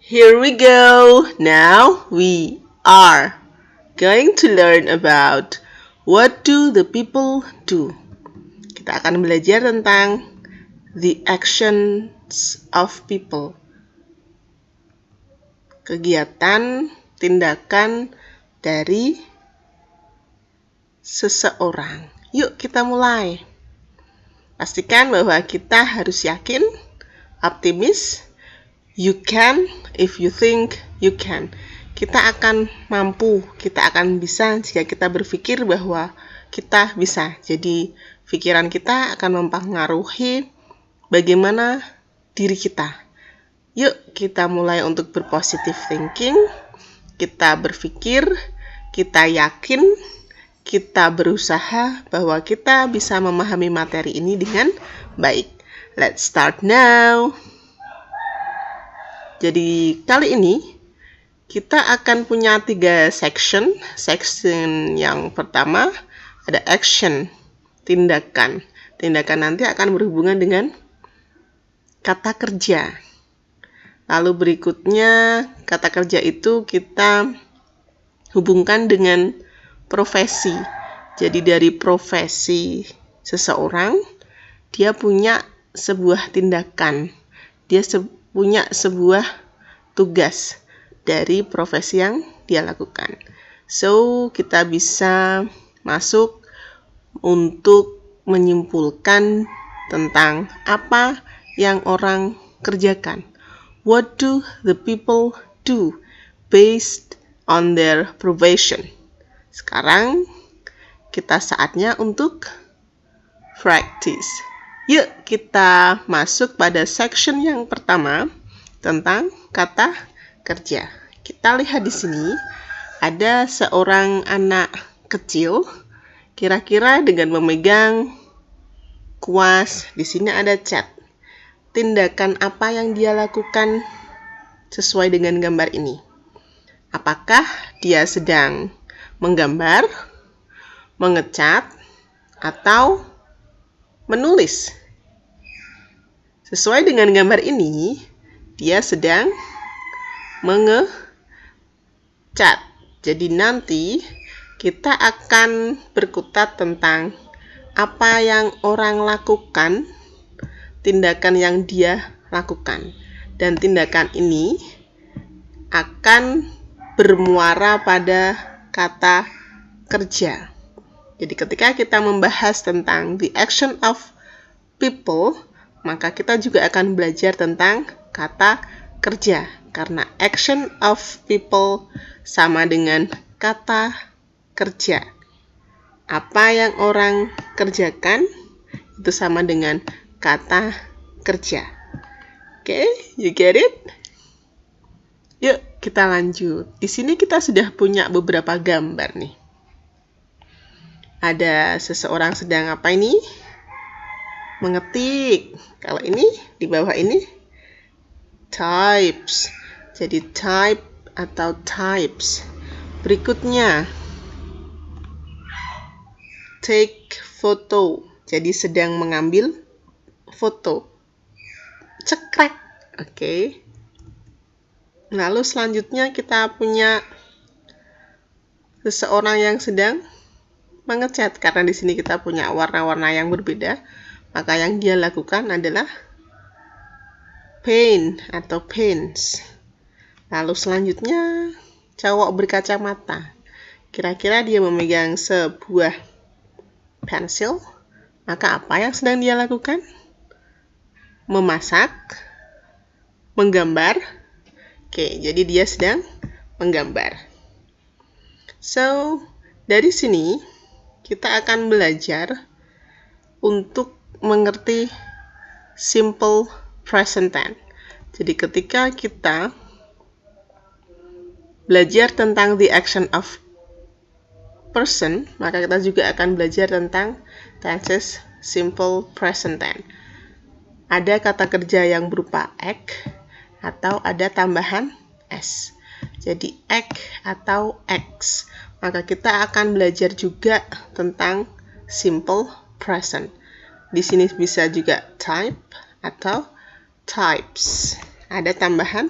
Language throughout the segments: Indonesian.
Here we go. Now we are going to learn about what do the people do. Kita akan belajar tentang the actions of people. Kegiatan, tindakan dari seseorang. Yuk kita mulai. Pastikan bahwa kita harus yakin, optimis. You can if you think you can. Kita akan mampu, kita akan bisa jika kita berpikir bahwa kita bisa. Jadi pikiran kita akan mempengaruhi bagaimana diri kita. Yuk kita mulai untuk berpositive thinking. Kita berpikir, kita yakin, kita berusaha bahwa kita bisa memahami materi ini dengan baik. Let's start now. Jadi kali ini kita akan punya 3 section. Section yang pertama ada action, tindakan. Tindakan nanti akan berhubungan dengan kata kerja. Lalu berikutnya kata kerja itu kita hubungkan dengan profesi. Jadi dari profesi seseorang, dia punya sebuah tindakan. Dia punya sebuah tugas dari profesi yang dia lakukan. So, kita bisa masuk untuk menyimpulkan tentang apa yang orang kerjakan. What do the people do based on their profession? Sekarang kita saatnya untuk practice. Yuk kita masuk pada section yang pertama tentang kata kerja. Kita lihat di sini ada seorang anak kecil, kira-kira dengan memegang kuas. Di sini ada cat. Tindakan apa yang dia lakukan sesuai dengan gambar ini? Apakah dia sedang menggambar, mengecat, atau menulis? Sesuai dengan gambar ini, dia sedang mengecat. Jadi nanti kita akan berkutat tentang apa yang orang lakukan, tindakan yang dia lakukan. Dan tindakan ini akan bermuara pada kata kerja. Jadi ketika kita membahas tentang the action of people, maka kita juga akan belajar tentang kata kerja. Karena action of people sama dengan kata kerja. Apa yang orang kerjakan itu sama dengan kata kerja. Oke, you get it? Yuk kita lanjut. Di sini kita sudah punya beberapa gambar nih. Ada seseorang sedang apa ini? Mengetik. Kalau ini di bawah ini types. Jadi type atau types. Berikutnya take photo. Jadi sedang mengambil foto. Cekrek. Oke. Lalu selanjutnya kita punya seseorang yang sedang mengecat. Karena di sini kita punya warna-warna yang berbeda, maka yang dia lakukan adalah paint atau paints. Lalu selanjutnya cowok berkacamata. Kira-kira dia memegang sebuah pensil, maka apa yang sedang dia lakukan? Memasak, menggambar. Oke, jadi dia sedang menggambar. So, dari sini kita akan belajar untuk mengerti simple present tense. Jadi ketika kita belajar tentang the action of person, maka kita juga akan belajar tentang tenses simple present tense. Ada kata kerja yang berupa act atau ada tambahan s. Jadi act atau acts. Maka kita akan belajar juga tentang simple present. Di sini bisa juga type atau types. Ada tambahan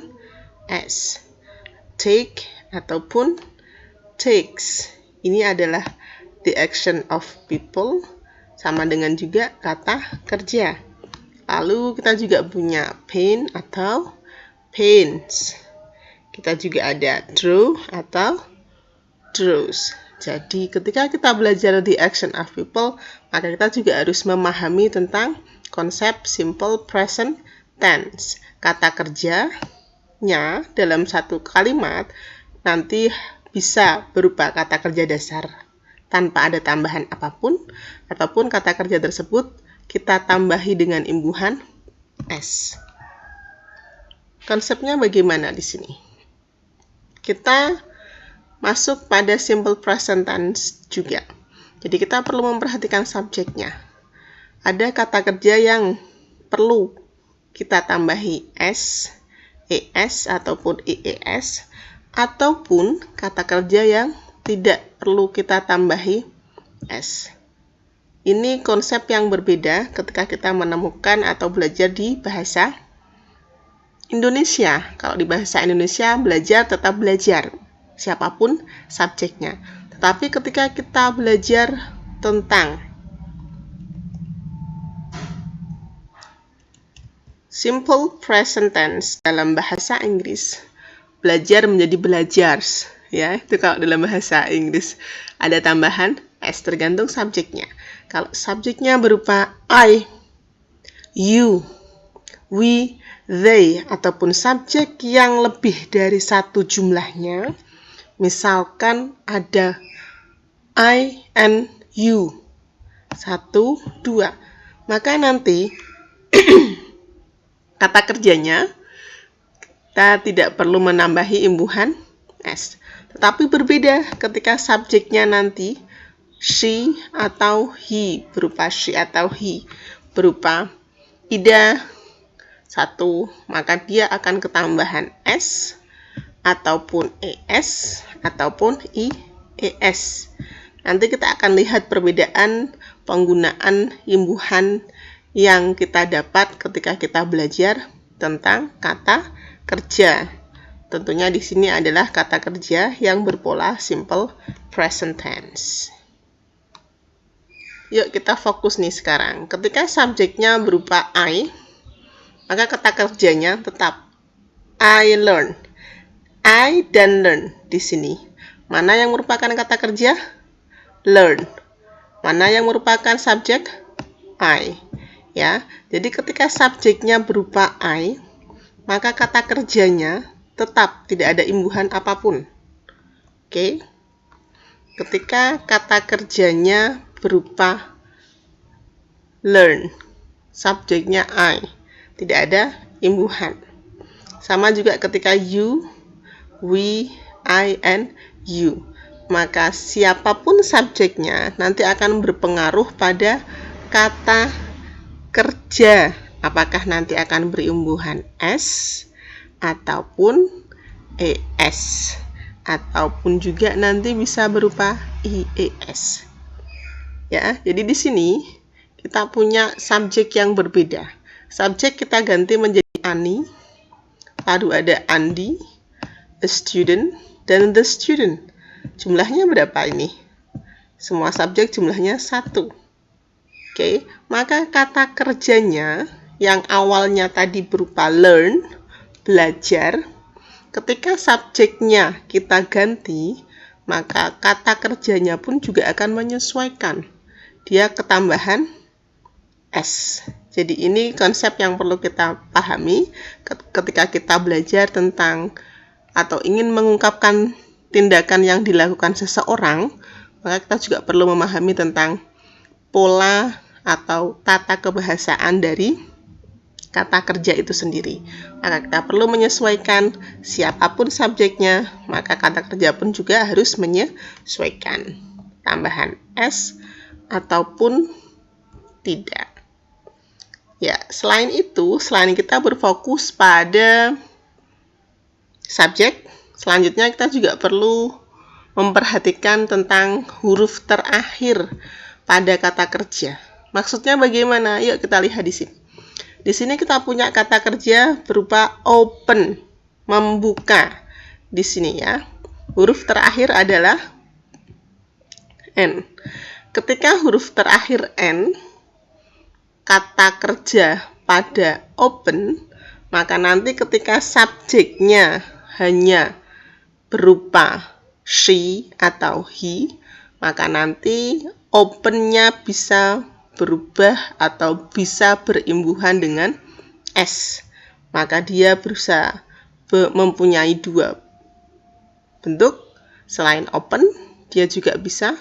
S. Take ataupun takes. Ini adalah the action of people, sama dengan juga kata kerja. Lalu kita juga punya paint atau paints. Kita juga ada draw atau draws. Jadi ketika kita belajar the action of people, maka kita juga harus memahami tentang konsep simple present tense. Kata kerjanya dalam satu kalimat nanti bisa berupa kata kerja dasar tanpa ada tambahan apapun, ataupun kata kerja tersebut kita tambahi dengan imbuhan S. Konsepnya bagaimana di sini? Kita masuk pada simple present tense juga. Jadi kita perlu memperhatikan subjeknya. Ada kata kerja yang perlu kita tambahi S, ES ataupun IES, ataupun kata kerja yang tidak perlu kita tambahi S. Ini konsep yang berbeda ketika kita menemukan atau belajar di bahasa Indonesia. Kalau di bahasa Indonesia, belajar tetap belajar, siapapun subjeknya. Tetapi ketika kita belajar tentang simple present tense dalam bahasa Inggris, belajar menjadi belajars, ya. Itu kalau dalam bahasa Inggris ada tambahan S tergantung subjeknya. Kalau subjeknya berupa I, you, we, they, ataupun subjek yang lebih dari satu jumlahnya, misalkan ada I and you, 1, 2, maka nanti kata kerjanya kita tidak perlu menambahi imbuhan S. Tetapi berbeda ketika subjeknya nanti she atau he, berupa she atau he, berupa Ida 1, maka dia akan ketambahan S ataupun ES ataupun IES. Nanti kita akan lihat perbedaan penggunaan imbuhan yang kita dapat ketika kita belajar tentang kata kerja. Tentunya di sini adalah kata kerja yang berpola simple present tense. Yuk kita fokus nih sekarang. Ketika subjeknya berupa I, maka kata kerjanya tetap I learn. I dan learn di sini. Mana yang merupakan kata kerja? Learn. Mana yang merupakan subjek? I. Ya. Jadi ketika subjeknya berupa I, maka kata kerjanya tetap tidak ada imbuhan apapun. Oke. Ketika kata kerjanya berupa learn, subjeknya I, tidak ada imbuhan. Sama juga ketika you, we, I, and you, maka siapapun subjeknya nanti akan berpengaruh pada kata kerja. Apakah nanti akan berimbuhan S ataupun ES, ataupun juga nanti bisa berupa IES. Ya, jadi di sini kita punya subjek yang berbeda. Subjek kita ganti menjadi Ani, lalu ada Andi, a student, dan the student. Jumlahnya berapa ini? Semua subjek jumlahnya 1. Oke, maka kata kerjanya yang awalnya tadi berupa learn, belajar, ketika subjeknya kita ganti, maka kata kerjanya pun juga akan menyesuaikan. Dia ketambahan S. Jadi ini konsep yang perlu kita pahami ketika kita belajar tentang atau ingin mengungkapkan tindakan yang dilakukan seseorang, maka kita juga perlu memahami tentang pola atau tata kebahasaan dari kata kerja itu sendiri. Maka kita perlu menyesuaikan siapapun subjeknya, maka kata kerja pun juga harus menyesuaikan. Tambahan S ataupun tidak. Ya, selain itu, selain kita berfokus pada subjek, selanjutnya kita juga perlu memperhatikan tentang huruf terakhir pada kata kerja. Maksudnya bagaimana? Yuk kita lihat di sini. Di sini kita punya kata kerja berupa open. membuka. Di sini ya, huruf terakhir adalah N. Ketika huruf terakhir N, kata kerja pada open, maka nanti ketika subjeknya hanya berupa she atau he, maka nanti opennya bisa berubah atau bisa berimbuhan dengan S. Maka dia berusaha mempunyai dua bentuk. Selain open, dia juga bisa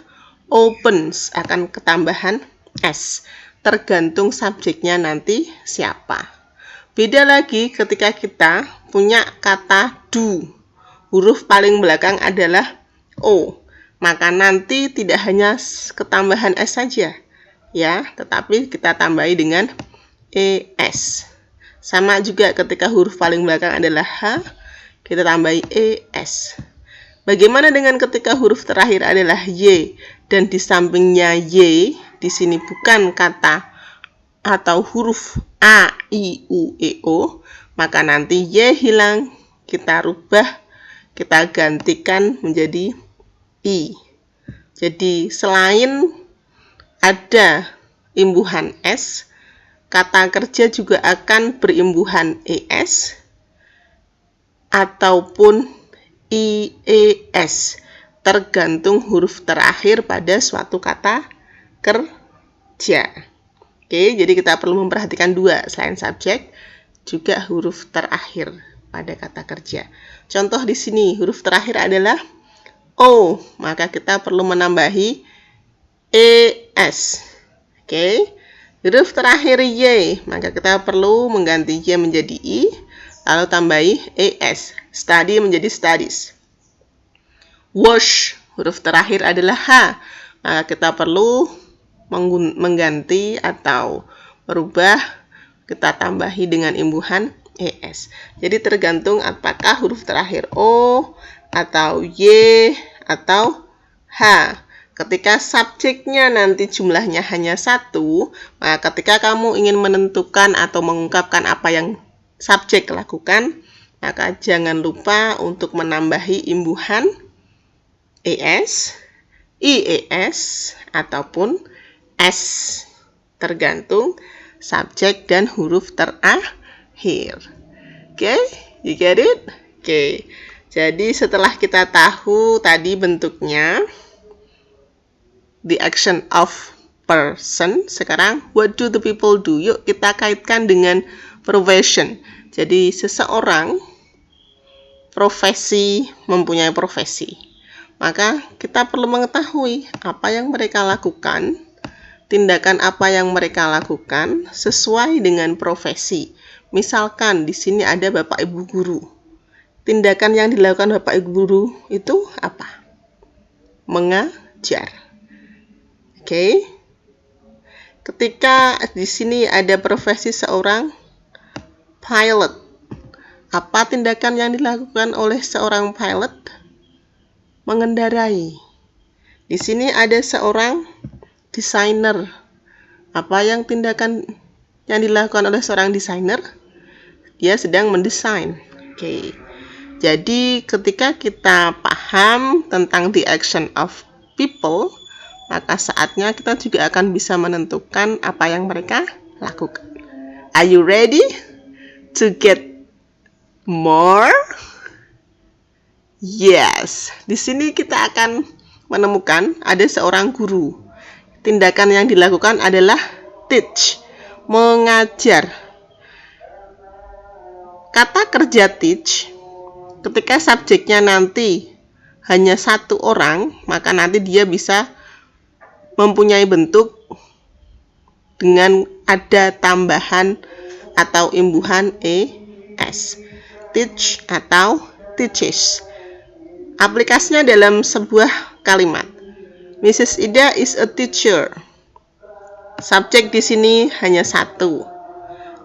opens, akan ketambahan S. Tergantung subjeknya nanti siapa. Beda lagi ketika kita punya kata do. Huruf paling belakang adalah O. Maka nanti tidak hanya ketambahan S saja, ya, tetapi kita tambahi dengan ES. Sama juga ketika huruf paling belakang adalah H, kita tambahi ES. Bagaimana dengan ketika huruf terakhir adalah Y dan di sampingnya Y, di sini bukan kata atau huruf A, I, U, E, O, maka nanti Y hilang, kita rubah, kita gantikan menjadi I. Jadi selain ada imbuhan S, kata kerja juga akan berimbuhan ES ataupun IES, tergantung huruf terakhir pada suatu kata kerja. Oke, jadi kita perlu memperhatikan dua, selain subjek, juga huruf terakhir pada kata kerja. Contoh di sini, huruf terakhir adalah O, maka kita perlu menambahi ES. Oke, huruf terakhir Y, maka kita perlu mengganti Y menjadi I, lalu tambahi ES. Study menjadi studies. Wash, huruf terakhir adalah H, maka kita perlu mengganti atau merubah, kita tambahi dengan imbuhan ES. Jadi tergantung apakah huruf terakhir O atau Y atau H. Ketika subjeknya nanti jumlahnya hanya satu, maka ketika kamu ingin menentukan atau mengungkapkan apa yang subjek lakukan, maka jangan lupa untuk menambahi imbuhan ES, IES, ataupun S, tergantung subjek dan huruf terakhir. Oke, you get it? Oke, jadi setelah kita tahu tadi bentuknya, the action of person, sekarang what do the people do? Yuk kita kaitkan dengan profession. Jadi seseorang mempunyai profesi, maka kita perlu mengetahui apa yang mereka lakukan, tindakan apa yang mereka lakukan sesuai dengan profesi. Misalkan di sini ada Bapak Ibu guru. Tindakan yang dilakukan Bapak Ibu guru itu apa? Mengajar. Oke. Ketika di sini ada profesi seorang pilot. Apa tindakan yang dilakukan oleh seorang pilot? Mengendarai. Di sini ada seorang desainer. Apa yang tindakan yang dilakukan oleh seorang desainer? Dia sedang mendesain. Oke. Jadi ketika kita paham tentang the action of people, maka saatnya kita juga akan bisa menentukan apa yang mereka lakukan. Are you ready to get more? Yes. Di sini kita akan menemukan ada seorang guru. Tindakan yang dilakukan adalah teach, mengajar. Kata kerja teach, ketika subjeknya nanti hanya satu orang, maka nanti dia bisa mempunyai bentuk dengan ada tambahan atau imbuhan ES. Teach atau teaches. Aplikasinya dalam sebuah kalimat. Mrs. Ida is a teacher. Subjek di sini hanya satu.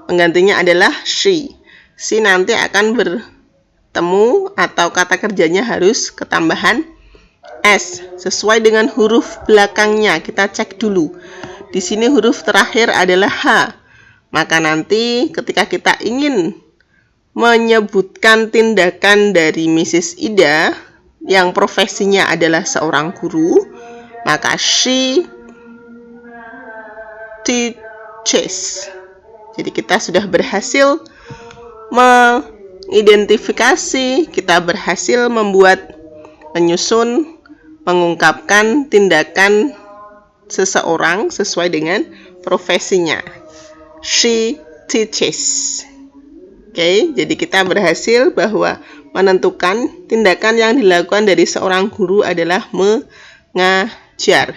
Penggantinya adalah she. She nanti akan bertemu atau kata kerjanya harus ketambahan S sesuai dengan huruf belakangnya. Kita cek dulu. Di sini huruf terakhir adalah H. Maka nanti ketika kita ingin menyebutkan tindakan dari Mrs. Ida yang profesinya adalah seorang guru, maka she teaches. Jadi kita sudah berhasil mengidentifikasi, kita berhasil menyusun, mengungkapkan tindakan seseorang sesuai dengan profesinya. She teaches. Oke, jadi kita berhasil bahwa menentukan tindakan yang dilakukan dari seorang guru adalah mengajar.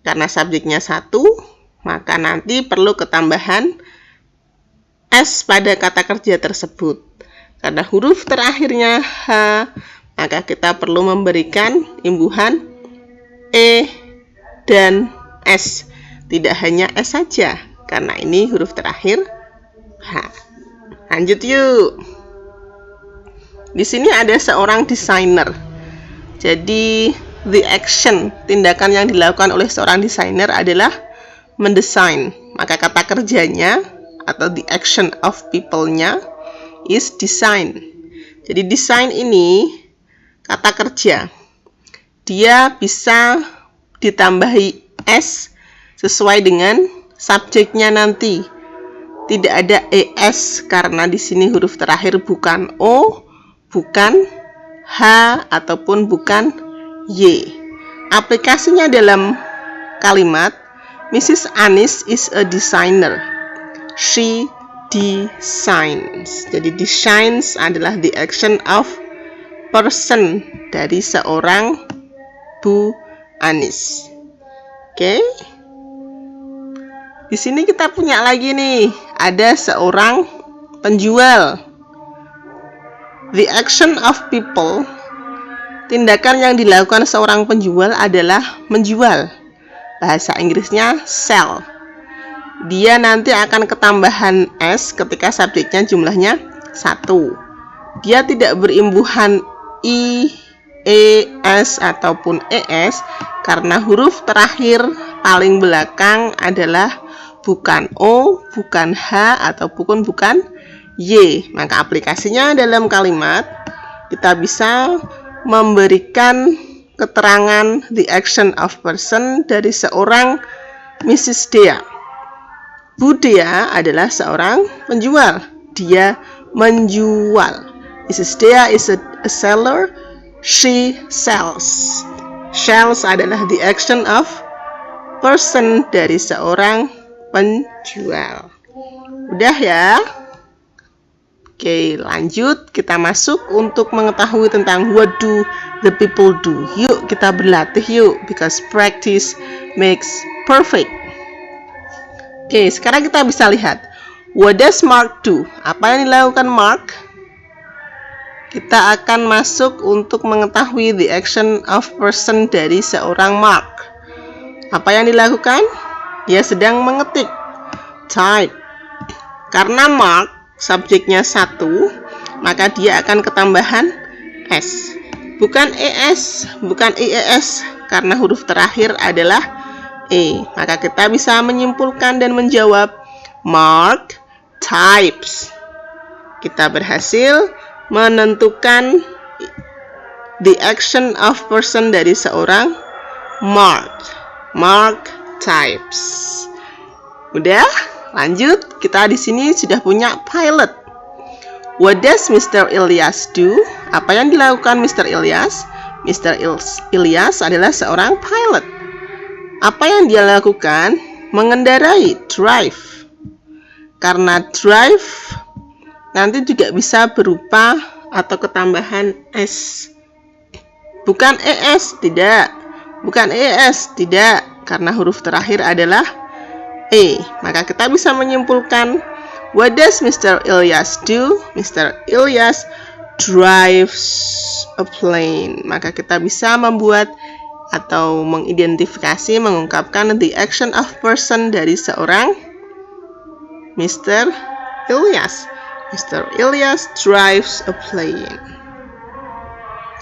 Karena subjeknya satu, maka nanti perlu ketambahan S pada kata kerja tersebut. Karena huruf terakhirnya H, maka kita perlu memberikan imbuhan E dan S. Tidak hanya S saja, karena ini huruf terakhir H. Lanjut yuk. Di sini ada seorang desainer. Jadi the action, tindakan yang dilakukan oleh seorang desainer adalah mendesain. Maka kata kerjanya atau the action of people-nya is design. Jadi desain ini kata kerja. Dia bisa ditambahi S sesuai dengan subjeknya nanti. Tidak ada ES karena di sini huruf terakhir bukan O, bukan H, ataupun bukan Y. Aplikasinya dalam kalimat, Mrs. Anis is a designer. She designs. Jadi designs adalah the action of person dari seorang Bu Anis. Oke. Di sini kita punya lagi nih, ada seorang penjual. The action of people, tindakan yang dilakukan seorang penjual adalah menjual. Bahasa Inggrisnya sell. Dia nanti akan ketambahan S ketika subjeknya jumlahnya 1. Dia tidak berimbuhan I, E, S ataupun ES karena huruf terakhir paling belakang adalah bukan O, bukan H, ataupun bukan Y. Maka aplikasinya dalam kalimat, kita bisa memberikan keterangan the action of person dari seorang Mrs. Dea. Bu Dea adalah seorang penjual. Dia menjual. Mrs. Dea is a seller. She sells. Sells adalah the action of person dari seorang penjual. Udah ya? Oke, lanjut. Kita masuk untuk mengetahui tentang what do the people do. Yuk, kita berlatih yuk. Because practice makes perfect. Oke, sekarang kita bisa lihat. What does Mark do? Apa yang dilakukan Mark? Kita akan masuk untuk mengetahui the action of person dari seorang Mark. Apa yang dilakukan? Dia sedang mengetik. Type. Karena Mark subjeknya 1, maka dia akan ketambahan S. Bukan ES, bukan IES, karena huruf terakhir adalah E. Maka kita bisa menyimpulkan dan menjawab Mark types. Kita berhasil menentukan the action of person dari seorang Mark. Mark types. Udah, lanjut. Kita di sini sudah punya pilot. What does Mr. Ilyas do? Apa yang dilakukan Mr. Ilyas? Mr. Ilyas adalah seorang pilot. Apa yang dia lakukan? Mengendarai, drive. Karena drive nanti juga bisa berupa atau ketambahan S. Bukan ES, tidak. Bukan ES, tidak. Karena huruf terakhir adalah E. Maka kita bisa menyimpulkan, what does Mr. Ilyas do? Mr. Ilyas drives a plane. Maka kita bisa membuat atau mengidentifikasi, mengungkapkan the action of person dari seorang Mr. Ilyas. Mr. Ilyas drives a plane.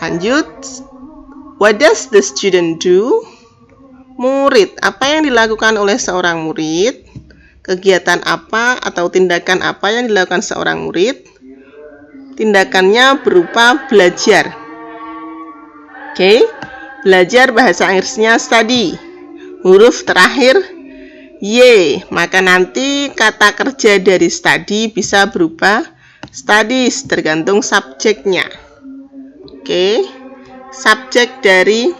Lanjut. What does the student do? Murid. Apa yang dilakukan oleh seorang murid? Kegiatan apa atau tindakan apa yang dilakukan seorang murid? tindakannya berupa belajar. Oke, belajar bahasa Inggrisnya study. Huruf terakhir Y, maka nanti kata kerja dari study bisa berupa studies, tergantung subjeknya. Oke, subjek dari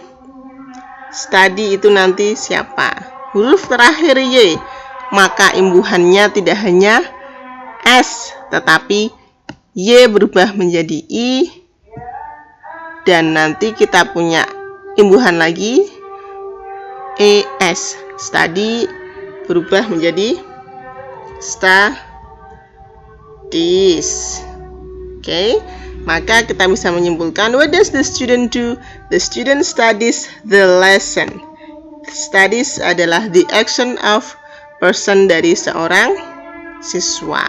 study itu nanti siapa? Huruf terakhir Y, maka imbuhannya tidak hanya S, tetapi Y berubah menjadi I, dan nanti kita punya imbuhan lagi ES, study berubah menjadi studies. Oke, maka kita bisa menyimpulkan, what does the student do? The student studies the lesson. Studies adalah the action of person dari seorang siswa.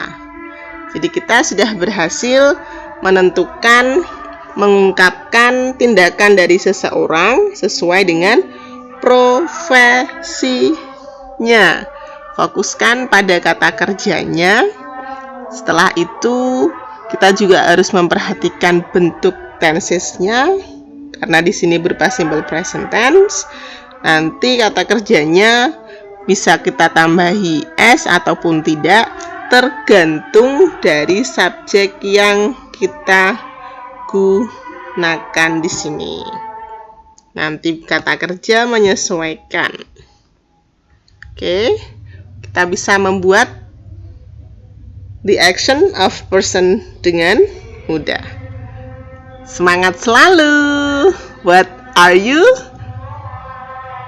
Jadi kita sudah berhasil menentukan, mengungkapkan tindakan dari seseorang sesuai dengan profesinya. Fokuskan pada kata kerjanya. Setelah itu kita juga harus memperhatikan bentuk tensesnya, karena di sini berupa simple present tense. Nanti kata kerjanya bisa kita tambahi S ataupun tidak, tergantung dari subjek yang kita gunakan di sini. Nanti kata kerja menyesuaikan. Oke, kita bisa membuat the action of person dengan mudah. Semangat selalu. What are you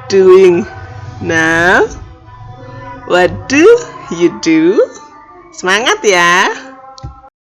doing now? What do you do? Semangat ya.